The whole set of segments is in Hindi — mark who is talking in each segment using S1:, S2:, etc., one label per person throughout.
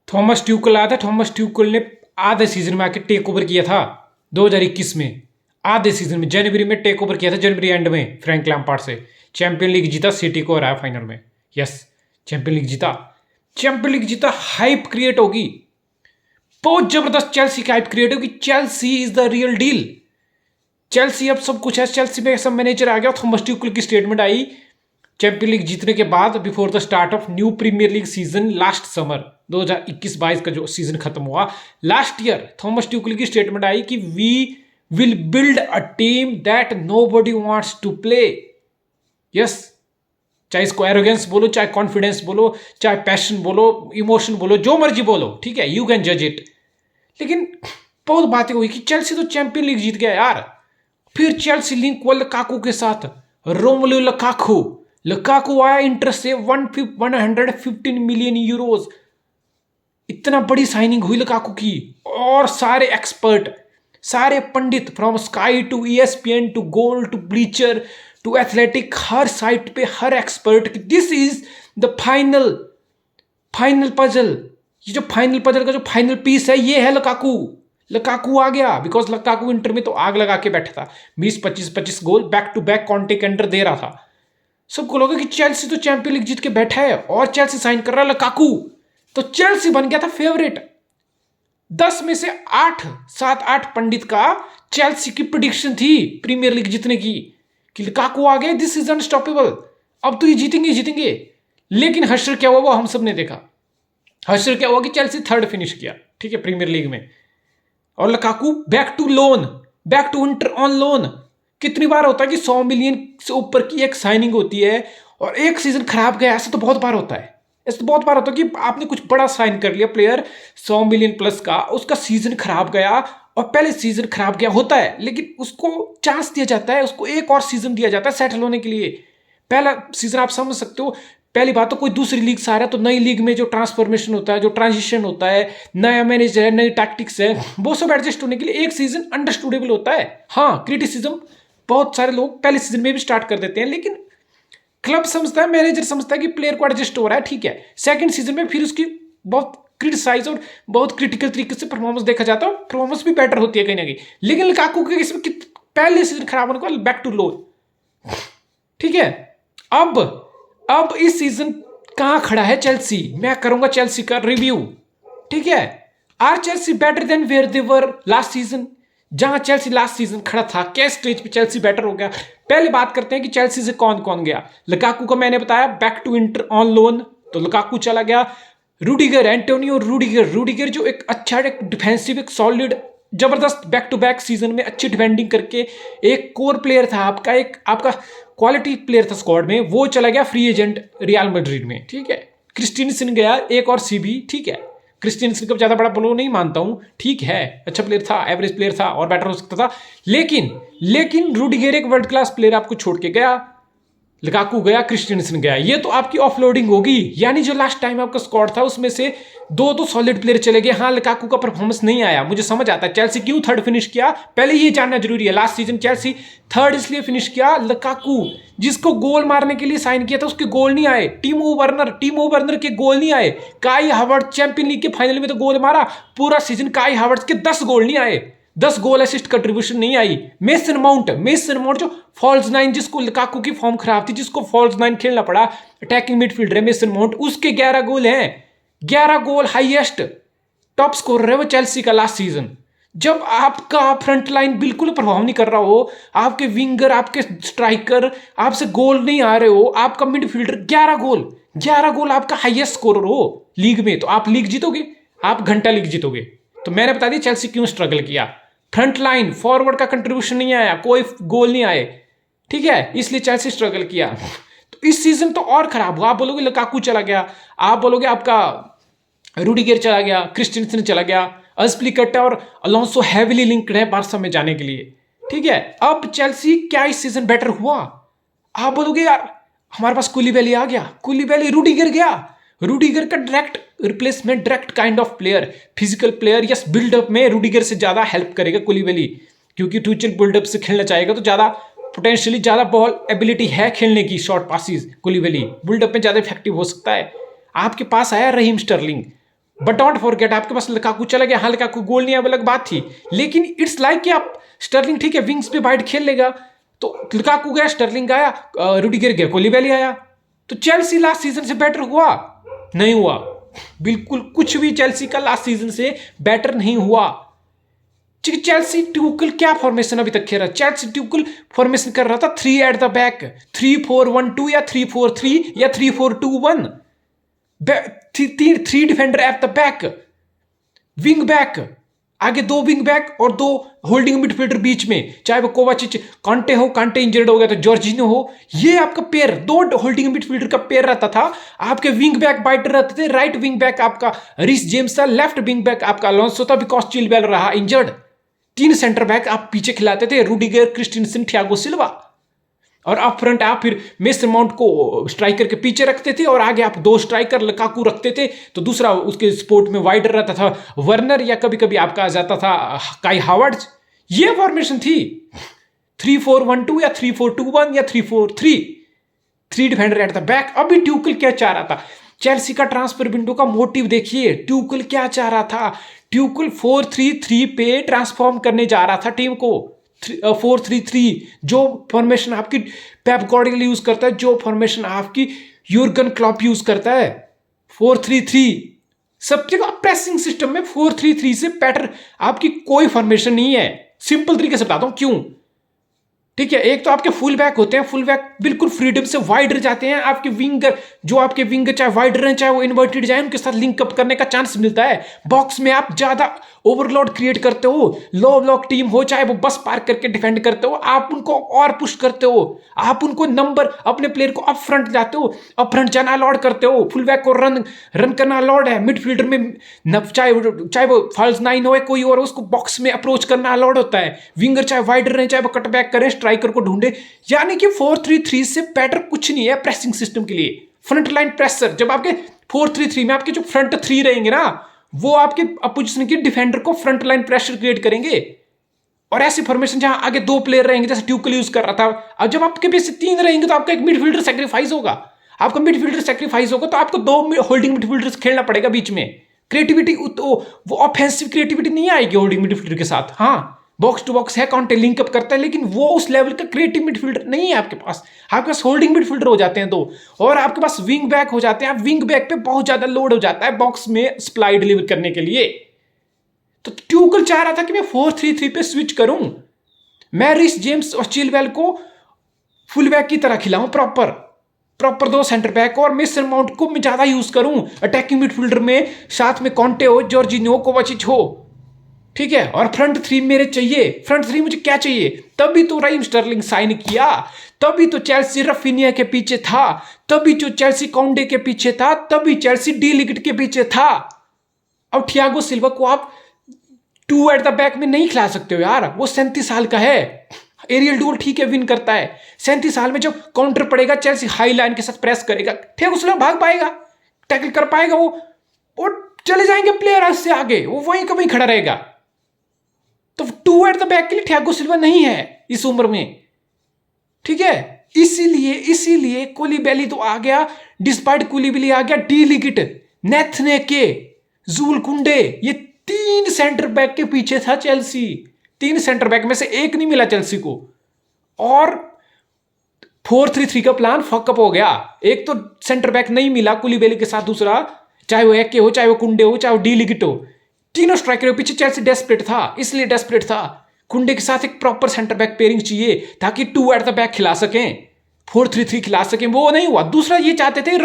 S1: थॉमस ट्यूकल आया था। थॉमस ट्यूकल ने आधे सीजन में आके टेक ओवर किया था 2021 में। आधे सीजन में जनवरी में टेक ओवर किया था, जनवरी एंड में फ्रैंक लैम्पार्ड से। चैंपियन लीग जीता, सिटी को हराया फाइनल में। यस, चैंपियन लीग जीता, चैंपियन लीग जीता। हाइप क्रिएट होगी, बहुत जबरदस्त चेल्सी की हाइप क्रिएट होगी। Chelsea is the real deal. Chelsea अब सब कुछ है, चेल्सी में सब मैनेजर आ गया। थॉमस ट्यूकल की स्टेटमेंट आई चैंपियन लीग जीतने के बाद, before the start of new premier league season last summer 2021-22 का जो सीजन खत्म हुआ लास्ट ईयर। थॉमस ट्यूकल की स्टेटमेंट आई कि we will build a team that nobody wants to play. Yes, चाहे इसको एरोगेंस बोलो, चाहे कॉन्फिडेंस बोलो, चाहे पैशन बोलो, इमोशन बोलो, जो मर्जी बोलो, ठीक है, यू कैन जज इट। लेकिन बहुत बातें हुई कि चेल्सी तो चैंपियन लीग जीत गया यार। फिर चेल्सी लिंक हुआ लुकाकू के साथ, रोमेलू लुकाकू। लुकाकू आया इंटर से 115 मिलियन यूरोज। इतना बड़ी साइनिंग हुई लुकाकू की। और सारे एक्सपर्ट, सारे पंडित, फ्रॉम स्काई टू ESPN to Goal to Bleacher to Athletic, हर साइट पे हर expert, this is the final puzzle. ये जो फाइनल पजल का जो फाइनल पीस है, ये है लुकाकू। लुकाकू आ गया, बिकॉज लुकाकू इंटर में तो आग लगा के बैठा था। 20-25 गोल बैक टू बैक कॉन्टे के अंडर दे रहा था। सबको लगा कि चेल्सी तो चैंपियन लीग जीत के बैठा है और चेल्सी साइन कर रहा है लुकाकू। तो चेल्सी बन गया था फेवरेट। 10 में से 7-8 पंडित का चेल्सी की प्रिडिक्शन थी प्रीमियर लीग जीतने की, कि लुकाकू आ गए, दिस इज अनस्टॉपेबल, अब तो ये जीतेंगे जीतेंगे। लेकिन हश्र क्या हुआ वो हम सब ने देखा। हश्र क्या हुआ कि चेल्सी थर्ड फिनिश किया, ठीक है, प्रीमियर लीग में। और Lukaku back to loan, back to Inter on loan. कितनी बार होता है कि 100 मिलियन से ऊपर की एक साइनिंग होती है और एक सीजन खराब गया, ऐसा तो बहुत बार होता है। ऐसा तो बहुत बार होता है कि आपने कुछ बड़ा साइन कर लिया प्लेयर 100 मिलियन प्लस का, उसका सीजन खराब गया और पहले सीजन खराब गया होता है, लेकिन उसको चांस दिया जाता है, उसको एक और सीजन दिया जाता है सेटल होने के लिए। पहला सीजन आप समझ सकते हो, पहली बात तो कोई दूसरी लीग से आ रहा है, तो नई लीग में जो ट्रांसफॉर्मेशन होता है, जो ट्रांजिशन होता है, नया मैनेजर है, नई टैक्टिक्स है, वो सब एडजस्ट होने के लिए एक सीजन अंडरस्टूडेबल होता है। हाँ, क्रिटिसिज्म बहुत सारे लोग पहले सीजन में भी स्टार्ट कर देते हैं, लेकिन क्लब समझता है, मैनेजर समझता है कि प्लेयर को एडजस्ट हो रहा है, ठीक है। सेकंड सीजन में फिर उसकी बहुत क्रिटिसाइज और बहुत क्रिटिकल तरीके से परफॉर्मेंस देखा जाता है, परफॉर्मेंस भी बेटर होती है कहीं ना कहीं। लेकिन लुकाकू के इसमें पहले सीजन खराब होने के बाद बैक टू लो, ठीक है। अब इस सीजन कहां खड़ा है चेल्सी, मैं करूंगा चेल्सी का रिव्यू, ठीक है। Are Chelsea better than where they were last season? जहां चेल्सी लास्ट सीजन खड़ा था, क्या स्टेज पे चेल्सी बेटर हो गया? पहले बात करते हैं कि चेल्सी से कौन कौन गया। लुकाकू को मैंने बताया back to Inter on loan, तो लुकाकू चला गया। रूडिगर, एंटोनियो रूडिगर जो एक अच्छा, एक डिफेंसिव, एक सॉलिड, जबरदस्त बैक टू बैक सीजन में अच्छी डिफेंडिंग करके एक कोर प्लेयर था आपका, एक आपका क्वालिटी प्लेयर था स्क्वाड में, वो चला गया फ्री एजेंट रियल मैड्रिड में, ठीक है। क्रिस्टियनसन गया, एक और सीबी, ठीक है। क्रिस्टियनसन को ज्यादा बड़ा ब्लो नहीं मानता हूं, ठीक है, अच्छा प्लेयर था, एवरेज प्लेयर था और बेटर हो सकता था, लेकिन रूडिगर एक वर्ल्ड क्लास प्लेयर आपको छोड़ के गया। लुकाकू गया, क्रिस्टियनसन गया, ये तो आपकी ऑफलोडिंग होगी। यानी जो लास्ट टाइम आपका स्क्वाड था उसमें से 2 तो सॉलिड प्लेयर चले गए। हाँ, लुकाकू का परफॉर्मेंस नहीं आया, मुझे समझ आता है चेल्सी क्यों थर्ड फिनिश किया, पहले ये जानना जरूरी है। लास्ट सीजन चेल्सी थर्ड इसलिए फिनिश किया, लुकाकू जिसको गोल मारने के लिए साइन किया था उसके गोल नहीं आए। टीमो वर्नर के गोल नहीं आए। काई हावर्ट्ज चैंपियन लीग के फाइनल में तो गोल मारा, पूरा सीजन काई हावर्ट्ज के 10 गोल नहीं आए, 10 गोल असिस्ट कंट्रीब्यूशन नहीं आई। मेसन माउंट जो फॉल्स 9, जिसको लुकाकू की फॉर्म खराब थी, जिसको फॉल्स 9 खेलना पड़ा, अटैकिंग मिडफील्डर है मेसन माउंट, उसके 11 गोल हैं। 11 गोल, हाईएस्ट टॉप स्कोरर है वो चेल्सी का लास्ट सीजन। जब आपका फ्रंट लाइन बिल्कुल परफॉर्म नहीं कर रहा हो, आपके विंगर, आपके स्ट्राइकर आपसे गोल नहीं आ रहे हो, आपका मिडफील्डर 11 गोल आपका हाईएस्ट स्कोरर हो लीग में, तो आप लीग जीतोगे, आप घंटा लीग जीतोगे। तो मैंने बता दिया चेल्सी क्यों स्ट्रगल किया। फ्रंट लाइन, फॉरवर्ड का कंट्रीब्यूशन नहीं आया, कोई गोल नहीं आए, ठीक है, इसलिए चेल्सी स्ट्रगल किया। तो इस सीजन तो और खराब हुआ। आप बोलोगे लुकाकू चला गया, आप बोलोगे आपका रूडिगर चला गया, क्रिस्टियनसन चला गया, अस्पिलिक्वेटा और अलोंसो हैविली लिंक्ड है बार्सा में जाने के लिए, ठीक है। अब चेल्सी क्या इस सीजन बेटर हुआ? आप बोलोगे यार हमारे पास कुलिबाली आ गया, कुलिबाली, रूडिगर गया, रूडिगर का direct replacement, direct kind of player, physical player, yes, buildup में रूडिगर से ज्यादा हेल्प करेगा कुलिबाली, क्योंकि ट्विचल बिल्डअप से खेलना चाहेगा तो ज्यादा पोटेंशियली ज्यादा बॉल एबिलिटी है खेलने की, शॉर्ट पासिस, कुलिबाली बिल्डअप में ज्यादा इफेक्टिव हो सकता है। आपके पास आया Raheem Sterling, but don't forget आपके पास लुकाकू चला गया, हाँ लुकाकू गोल नहीं आया अलग बात थी, लेकिन इट्स लाइक कि आप स्टर्लिंग ठीक है विंग्स पे वाइड खेल लेगा, तो लुकाकू गया, स्टर्लिंग आया, रूडिगर गया, कोलिबाली आया, तो चेल्सी लास्ट सीजन से बेटर हुआ? नहीं हुआ, बिल्कुल कुछ भी चेल्सी का लास्ट सीजन से बेटर नहीं हुआ। चेल्सी ट्यूकल क्या फॉर्मेशन अभी तक खेल रहा है? चेल्सी ट्यूकल फॉर्मेशन कर रहा था 3 एट द बैक, 3-4-1-2 या 3-4-3 या 3-4-2-1, 3 defender at the back, wing back आगे 2 विंग बैक और 2 होल्डिंग मिडफील्डर बीच में, चाहे वो कोवाचिच, कांटे हो, कांटे इंजर्ड हो गया तो जॉर्जिनो हो, ये आपका पेयर 2 होल्डिंग मिडफील्डर का पेयर रहता था। आपके विंग बैक बाइटर रहते थे, राइट विंग बैक आपका रिस जेम्स था, लेफ्ट विंग बैक आपका अलोंसो था बिकॉज चिलवेल रहा इंजर्ड, 3 सेंटर बैक आप पीछे खिलाते थे, रूडिगर, क्रिस्टिनसन, थियागो सिल्वा, और अप फ्रंट आप फिर मेसन माउंट को स्ट्राइकर के पीछे रखते थे और आगे आप 2 स्ट्राइकर लुकाकू रखते थे, तो दूसरा उसके स्पोर्ट में वाइडर रहता था वर्नर या कभी कभी आपका आ जाता था काई हावर्ड्स। ये फॉर्मेशन थी 3-4-1-2 या 3-4-2-1 या 3-4-3, 3 डिफेंडर एट द बैक। अभी ट्यूकल क्या चाह रहा था? चेल्सी का ट्रांसफर विंडो का मोटिव देखिए, ट्यूकल क्या चाह रहा था? ट्यूकल 4-3-3 पे ट्रांसफॉर्म करने जा रहा था टीम को, 4-3-3 जो फॉर्मेशन आपकी पेप गार्डियोला यूज करता है, जो फॉर्मेशन आपकी यूर्गन क्लॉप यूज करता है, 4-3-3 सब जगह प्रेसिंग सिस्टम में 4-3-3 से बेटर आपकी कोई फॉर्मेशन नहीं है। सिंपल तरीके से बताता हूं क्यों, ठीक है? एक तो आपके फुल बैक होते हैं, फुल बैक बिल्कुल फ्रीडम से वाइडर जाते हैं, आपके विंगर जो आपके विंगर चाहे वाइडर हैं चाहे वो इन्वर्टेड जाए, उनके साथ लिंक अप करने का चांस मिलता है। बॉक्स में आप ज्यादा ओवरलोड क्रिएट करते हो, लो ब्लॉक टीम हो चाहे वो बस पार्क करके डिफेंड करते हो, आप उनको और पुश करते हो, आप उनको नंबर अपने प्लेयर को अप फ्रंट जाते हो, अप फ्रंट जाना अलाउड करते हो, फुल बैक को रन करना अलाउड है, मिडफील्डर में चाहे वो फॉल्स 9 हो कोई और, उसको बॉक्स में अप्रोच करना अलाउड होता है, विंगर चाहे वाइडर रहे चाहे वो कट बैक करें, स्ट्राइकर को ढूंढे। यानी कि 4-3-3 से बेटर कुछ नहीं है प्रेसिंग सिस्टम के लिए। फ्रंट लाइन प्रेसर जब आपके 4-3-3 में आपके जो फ्रंट 3 रहेंगे ना, वो आपके अपोजिशन के डिफेंडर को फ्रंट लाइन प्रेशर क्रिएट करेंगे, और ऐसी फॉर्मेशन जहां आगे 2 प्लेयर रहेंगे जैसे ट्यूकल यूज कर रहा था, अब जब आपके पीछे 3 रहेंगे तो आपका एक मिडफील्डर सैक्रिफाइस होगा, आपका मिडफील्डर सैक्रिफाइस होगा तो आपको 2 होल्डिंग मिडफील्डर्स खेलना पड़ेगा बीच में। क्रिएटिविटी वो ऑफेंसिव क्रिएटिविटी नहीं आएगी होल्डिंग मिडफील्डर के साथ। हाँ बॉक्स टू बॉक्स है, काउंटर लिंक अप करता है, लेकिन वो उस लेवल का क्रिएटिव मिडफील्डर नहीं है आपके पास। आपके पास होल्डिंग मिडफील्डर हो जाते हैं 2, और आपके पास विंग बैक हो जाते हैं। आप विंग बैक पे बहुत ज्यादा लोड हो जाता है बॉक्स में सप्लाई डिलीवर करने के लिए। तो ट्यूकल चाह रहा था कि मैं 4-3-3 पे स्विच करूं, मैं रिस जेम्स और चिलवेल को फुल बैक की तरह खिलाऊं, प्रॉपर 2 सेंटर बैक, और मेसन माउंट को मैं ज्यादा यूज करूं अटैकिंग मिडफील्डर में, साथ में कांटे हो, जॉर्जिनो, कोवाचिच हो, ठीक है, और फ्रंट 3 मेरे चाहिए। फ्रंट 3 मुझे क्या चाहिए? तभी तो राहीम स्टर्लिंग साइन किया, तभी तो चेल्सी रफीनिया के पीछे था, तभी तो चेल्सी काउंटे के पीछे था, तभी चेल्सी डी लिगट के पीछे था। अब थियागो सिल्वा को आप 2 एट द बैक में नहीं खिला सकते हो यार, वो 37 साल का है। एरियल डूल ठीक है विन करता है, 37 साल में जब काउंटर पड़ेगा चेल्सी हाई लाइन के साथ प्रेस करेगा, थियागो सिल्वा भाग पाएगा, टैकल कर पाएगा, वो चले जाएंगे प्लेयर से आगे, वो वहीं का वहीं खड़ा रहेगा। तो 2 एट द बैक के लिए थियागो सिल्वा नहीं है इस उम्र में, ठीक है? इसीलिए कोलिबाली तो आ गया, डिस्पाइट कोलिबाली आ गया, डी लिगिट, नेथने के, जूल कुंडे, ये 3 सेंटर बैक के पीछे था चेल्सी। 3 सेंटर बैक में से एक नहीं मिला चेल्सी को, और 4-3-3 का प्लान फकअप हो गया। एक तो सेंटर बैक नहीं मिला कोलिबाली के साथ, दूसरा चाहे वो एके हो, चाहे वो कुंडे हो, चाहे वो डी लिगिट हो, तीनों स्ट्राइकर के पीछे चेल्सी डेस्परेट था, इसलिए डेस्परेट था। कुंडे के साथ एक प्रॉपर सेंटर बैक पेयरिंग चाहिए ताकि 2 एट द बैक खिला सकें, 4-3-3 खिला सकें, वो नहीं हुआ। दूसरा ये चाहते थे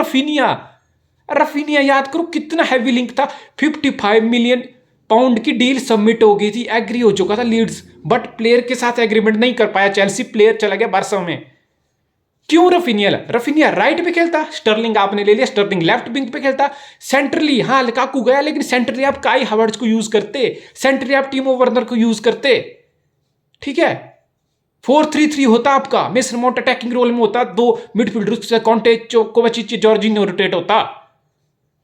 S1: रफीनिया याद करो कितना हैवी लिंक था, 55 मिलियन पाउंड की डील सबमिट हो गई थी, एग्री हो चुका था लीड्स, बट प्लेयर के साथ एग्रीमेंट नहीं कर पाया चेल्सी, प्लेयर चला गया बारसा में। क्यों? रफीनिया राइट पे खेलता, स्टर्लिंग आपने ले लिया, स्टर्लिंग लेफ्ट विंग पे खेलता, सेंट्रली हाँ लुकाकू गया, लेकिन सेंट्रली आप काई हावर्ड्स को यूज करते, सेंट्रली आप टिमो वर्नर को यूज करते, ठीक है? 4-3-3 होता आपका, मेसन माउंट अटैकिंग रोल में होता, 2 मिडफील्डर कांटे, कोवाचिच, जॉर्जिनो रोटेट होता,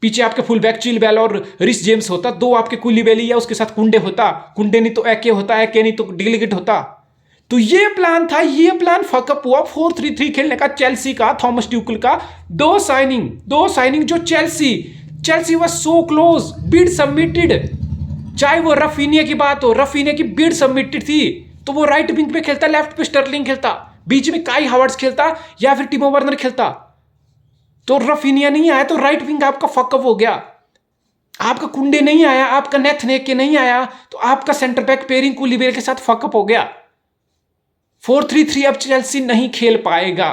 S1: पीछे आपके फुल बैक चिलवेल और रिस जेम्स होता, 2 आपके कुलिबाली या उसके साथ कुंडे होता, कुंडे नहीं तो एके होता, एके नहीं तो डी लिगिट होता। तो ये प्लान था, ये प्लान फकअप हुआ 4-3-3 खेलने का चेल्सी का, थॉमस ट्यूकल का। 2 साइनिंग जो Chelsea Chelsea was so close, bid submitted. चाहे वो रफीनिया की बात हो, रफीनिया की बिड सबमिटेड थी तो वो राइट विंग पे खेलता, लेफ्ट पे स्टर्लिंग खेलता, बीच में काई हावर्ट्स खेलता या फिर टिमो वर्नर खेलता। तो रफीनिया नहीं आया तो राइट विंग आपका फकअप हो गया। आपका कुंडे नहीं आया, आपका नेथनेके नहीं आया तो आपका सेंटर बैक पेयरिंग कुलीबेल के साथ फकअप हो गया। 4-3-3 अब चेल्सी नहीं खेल पाएगा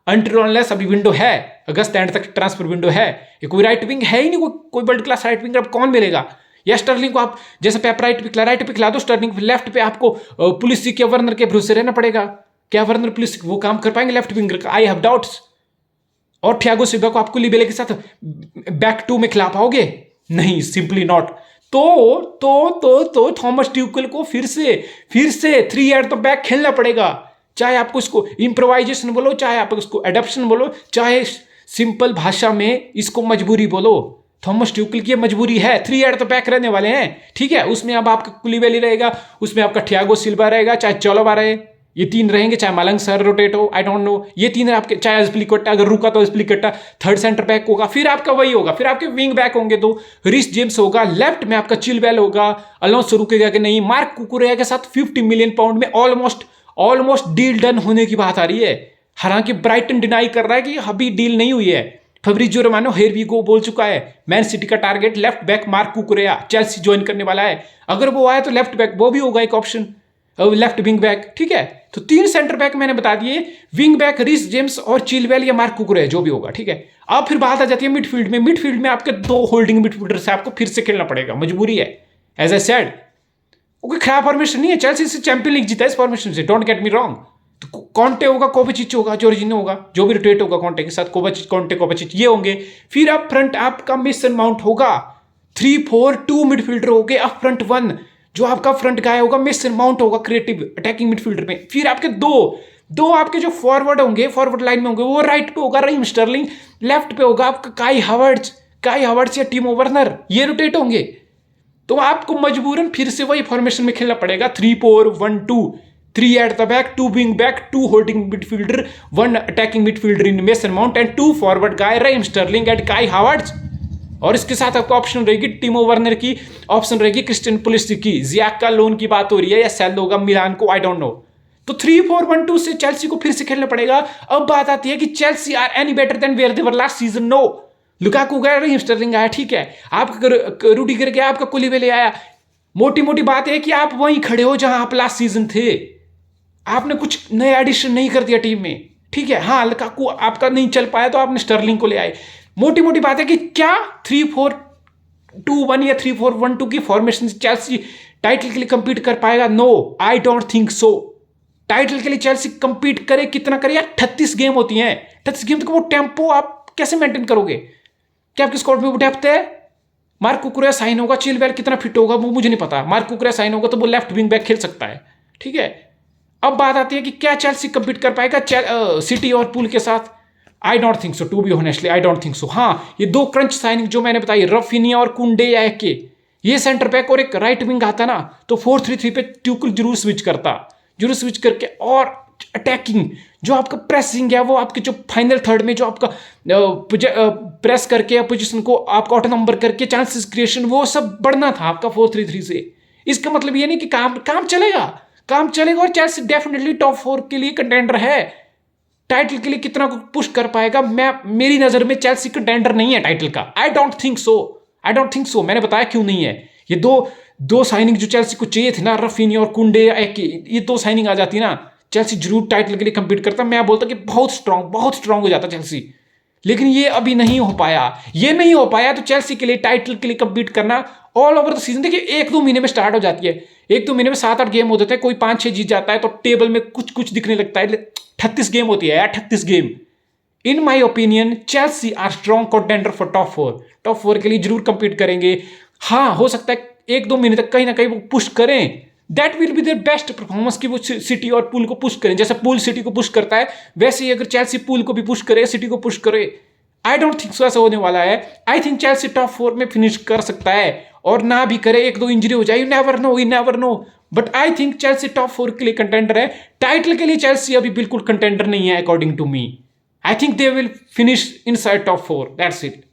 S1: अंटिल अनलेस अभी विंडो है, अगस्त एंड तक ट्रांसफर विंडो है। ये कोई राइट विंग है ही नहीं, कोई वर्ल्ड क्लास राइट विंग अब कौन मिलेगा। या स्टर्लिंग को आप जैसे पेप राइट पे खिला दो, स्टर्लिंग लेफ्ट पे आपको पुलिसिक या वर्नर के भरोसे रहना पड़ेगा। क्या वर्नर पुलिसिक वो काम कर पाएंगे लेफ्ट विंगर का? I have doubts. और थियागो सिल्वा को आप कुलीबेले के साथ बैक टू में खिला पाओगे? नहीं, सिंपली नॉट। तो थॉमस ट्यूकल को फिर से 3 एट द बैक खेलना पड़ेगा। चाहे आपको इसको इम्प्रोवाइजेशन बोलो, चाहे आप इसको एडप्शन बोलो, चाहे सिंपल भाषा में इसको मजबूरी बोलो। थॉमस ट्यूकल की मजबूरी है, 3 एट द बैक रहने वाले हैं, ठीक है। उसमें अब आपका कुलीबेली रहेगा, उसमें आपका थियागो सिल्वा रहेगा, चाहे चोलोबा रहे, ये 3 रहेंगे, चाहे मालंग सर रोटेट हो, आई डोंट नो, ये 3 आपके, चाहे एस्प्लिक्वेटा अगर रुका तो एस्प्लिक्वेटा थर्ड सेंटर बैक होगा। फिर आपका वही होगा, फिर आपके विंग बैक होंगे तो रिस जेम्स होगा, लेफ्ट में आपका चिलवेल होगा, अलोंसो रुकेगा कि नहीं, मार्क कुकुरेया के साथ 50 मिलियन पाउंड में ऑलमोस्ट डील डन होने की बात आ रही है। हालांकि ब्राइटन डिनाई कर रहा है कि अभी डील नहीं हुई है। Fabrizio Romano here we go बोल चुका है, मैन सिटी का target left back Marc Cucurella, Chelsea join करने वाला है। अगर वो आया तो लेफ्ट बैक वो भी होगा एक ऑप्शन, लेफ्ट विंग बैक, ठीक है। तो 3 सेंटर बैक मैंने बता दिए, विंग बैक रिस जेम्स और चिलवेल या मार्क कुकुरेया जो भी होगा, ठीक है। अब फिर बात आ जाती है मिडफील्ड में आपके 2 होल्डिंग मिडफील्डर से आपको फिर से खेलना पड़ेगा, मजबूरी है। एज आई सेड, कोई खराब फॉर्मेशन नहीं है, चेल्सी से चैंपियन लीग जीता है इस फॉर्मेशन से, डोंट गेट मी रॉन्ग। तो कॉन्टे होगा, कोवाचिच होगा, जॉर्जिनो होगा, जो भी रोटेट होगा कॉन्टे के साथ, कोवाचिच ये होंगे। फिर अप फ्रंट आपका मेसन माउंट होगा, 3-4-2 मिडफील्डर होंगे, अप फ्रंट 1 जो आपका फ्रंट गाय होगा मेसन माउंट होगा क्रिएटिव अटैकिंग मिडफील्डर में। फिर आपके दो आपके जो फॉरवर्ड होंगे, फॉरवर्ड लाइन में होंगे, वो राइट पे होगा रहीम स्टर्लिंग, लेफ्ट पे होगा आपका काई हावर्ट्स या टिमो वर्नर, ये रोटेट होंगे। तो आपको मजबूरन फिर से वही फॉर्मेशन में खेलना पड़ेगा, 3-4-1-2, 3 at the back, 2 wing back, 2 holding midfielder, 1 attacking midfielder in mason mount and 2 forward guy Raheem Sterling and काई हावर्ट्स। और इसके साथ आपको ऑप्शन रहेगी टिमो वर्नर की, ऑप्शन रहेगी क्रिस्टियन पुलिसिक की, जियाक का लोन की बात हो रही है या सेल होगा मिलान को, आई डोंट नो। तो 3-4-1-2 से चेल्सी को फिर से खेलना पड़ेगा। अब बात आती है कि Chelsea are any better than where they were last season? No. Lukaku गया, रहीम स्टर्लिंग आया, ठीक है, आपका रूडिगर गया, आपका कुलीबेले आया। मोटी बात है कि आप वहीं खड़े हो जहां आप लास्ट सीजन थे, आपने कुछ नया एडिशन नहीं कर दिया टीम में, ठीक है। हाँ, लुकाकू आपका नहीं चल पाया तो आपने स्टर्लिंग को ले आए। मोटी बात है कि क्या 3-4-2-1 या 3-4-1-2 की फॉर्मेशन से चेल्सी टाइटल के लिए कंपीट कर पाएगा? No, I don't think so. Title के लिए चेल्सी कंपीट करे, कितना करे यार, 38 गेम होती हैं, 38 गेम तक वो टेम्पो आप कैसे मेंटेन करोगे? क्या आपके स्क्वाड में वो डेप्थ है? मार्क कुकुरेया साइन होगा, चिलवेल कितना फिट होगा वो मुझे नहीं पता, मार्क कुकुरेया साइन होगा तो वो लेफ्ट विंग बैक खेल सकता है, ठीक है। अब बात आती है कि क्या चेल्सी कंपीट कर पाएगा सिटी और पूल के साथ? I don't think so, to be honestly I don't think so. हाँ, ये 2 क्रंच साइनिंग जो मैंने बताई, रफीनिया और कुंडे या एके, ये सेंटर बैक और एक राइट विंग आता ना, तो 4-3-3 पे ट्यूकल जरूर स्विच करके, और अटैकिंग जो आपका प्रेसिंग है, वो आपके जो फाइनल थर्ड में जो आपका प्रेस करके पोजीशन को आपका ऑटो नंबर करके चांसेस क्रिएशन, वो सब बढ़ना था आपका 4-3-3 से। इसका मतलब ये नहीं कि काम चलेगा और चेल्सी डेफिनेटली टॉप 4 के लिए कंटेंडर है। टाइटल के लिए कितना पुश कर पाएगा, मेरी नजर में चेल्सी कंटेंडर नहीं है टाइटल का। आई डोंट थिंक सो। मैंने बताया क्यों नहीं है। ये दो साइनिंग जो चेल्सी को चाहिए थे ना, रफीनी और कुंडे, ये 2 साइनिंग आ जाती ना, चेल्सी जरूर टाइटल के लिए कंपीट करता। मैं बोलता कि बहुत स्ट्रांग हो जाता चेल्सी, लेकिन ये अभी नहीं हो पाया। तो चेल्सी के लिए टाइटल के लिए कंपीट करना ऑल ओवर द सीजन, देखिए 1-2 महीने में स्टार्ट हो जाती है, 1-2 महीने में 7-8 गेम होते थे, कोई 5-6 जीत जाता है तो टेबल में कुछ दिखने लगता है। 38 गेम होती है यार, 38 game. In my opinion Chelsea are strong contender for top 4 के लिए जरूर कंपीट करेंगे। हाँ, हो सकता है 1-2 महीने तक कहीं ना कहीं वो पुश करें, that will be their best performance कि वो सिटी और पूल को पुश करें। जैसे पूल सिटी को पुश करता है, वैसे ही अगर चेल्सी पूल को भी पुश करे, सिटी को पुश करे। आई डोंट थिंक सो ऐसा होने वाला है। आई थिंक चेल्सी टॉप 4 में फिनिश कर सकता है, और ना भी करे, 1-2 इंजरी हो जाए, you never know. But I think Chelsea top 4 के लिए कंटेंडर है। टाइटल के लिए चेल्सी अभी बिल्कुल कंटेंडर नहीं है according to me. I think they will finish inside top 4, that's it.